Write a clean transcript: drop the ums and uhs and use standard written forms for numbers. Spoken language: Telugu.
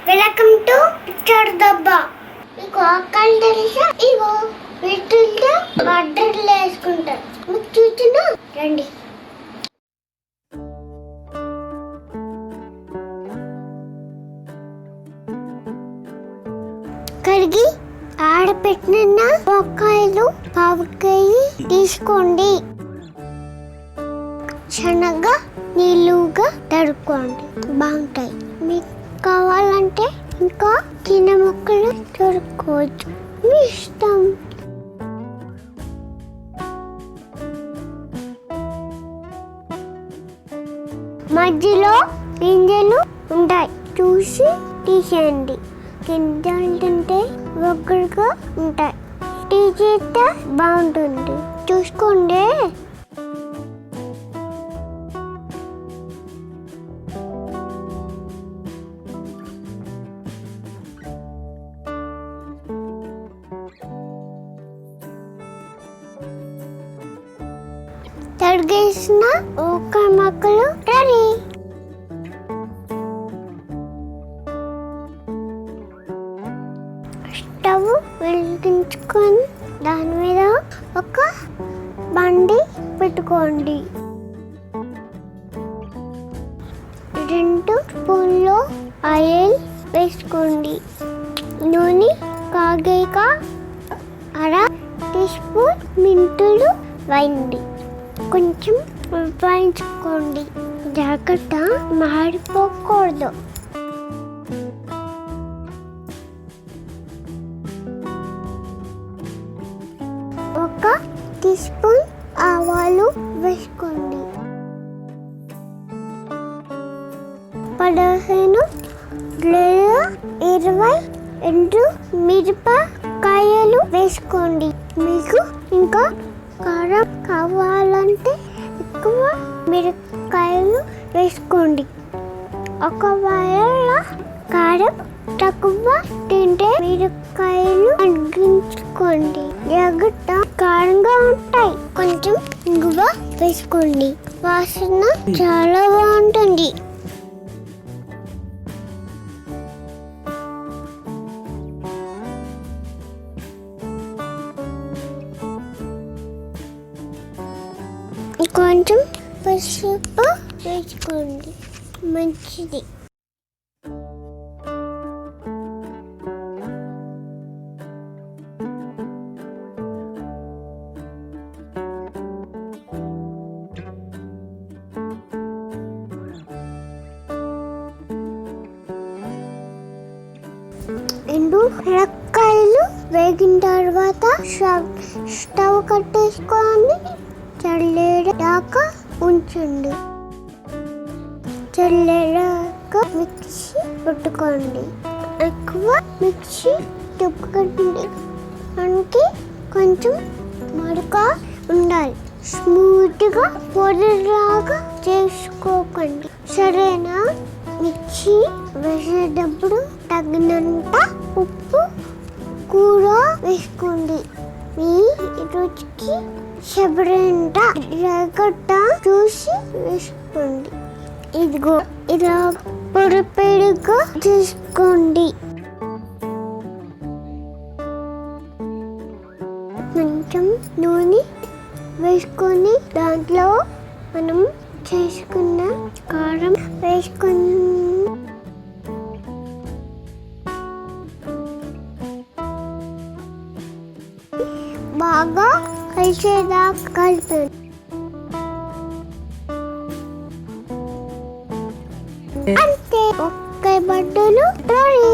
Welcome to picture దబ్బా. మీకు ఆకలి తెలుసా? ఇగో వీటిల్లో బట్టలు వేసుకుంటారు. మీకు చూస్తున్నా రండి. కడిగి ఆడపెట్టిన బొక్కాయలు పావుకాయ తీసుకోండి. శనగ నీళ్ళుగా తడుకోండి, బాగుంటాయి. మీకు కావాలంటే ఇంకా చిన్న ముక్కలు తడుకోవచ్చు, మీ ఇష్టం. మధ్యలో గింజలు ఉంటాయి, చూసి తీసేయండి. గింజలు తింటే ఒక్కడిగా ఉంటాయి, తీసేస్తే బాగుంటుంది, చూసుకోండి. తడిగేసిన ఒక మొక్కలు రెడీ. స్టవ్ వెలిగించుకొని దాని మీద ఒక బండి పెట్టుకోండి. 2 స్పూన్లు ఆయిల్ వేసుకోండి. నూనె కాగాక 1/2 టీ స్పూన్ మెంతులు వేయండి. కొంచెం ఉడికించుకోండి, జాగ్రత్త మాడిపోకూడదు. ఒక టీ స్పూన్ ఆవాలు వేసుకోండి. 15 లేదా 20 ఎండు మిరపకాయలు వేసుకోండి. మీకు ఇంకా కారం కావాలంటే ఎక్కువ మిరపకాయలు వేసుకోండి. ఒకవేళ కారం తక్కువ తింటే మిరపకాయలు తగ్గించుకోండి, జాగ్రత్త కారంగా ఉంటాయి. కొంచెం ఇంగువ వేసుకోండి, వాసన చాలా బాగుంటుంది. కొంచెం పసుపు వేసుకోండి, మంచిది. ఎండు మిరపకాయలు వేగిన తర్వాత స్టవ్ కట్టేసుకొని చల్లేదాకా ఉంచండి. చల్లేదాక మిక్సీ పట్టుకోండి. ఎక్కువ మిక్సీ తిప్పకండి, మనకి కొంచెం మడక ఉండాలి. స్మూత్గా పొడిలాగా చేసుకోకండి, సరేనా? మిక్సీ వేసేటప్పుడు తగినంత ఉప్పు కూడా వేసుకోండి. మీ రుచికి సరిపడంత జాగ్రత్త చూసి వేసుకోండి. ఇదిగో ఇలా పొడిగా చేసుకోండి. కొంచెం నూనె వేసుకొని దాంట్లో మనం చేసుకున్న కారం వేసుకొని బాగా కలిసేదాకా కలిపండి. అంతే, వక్కాయ బద్దలు రెడీ.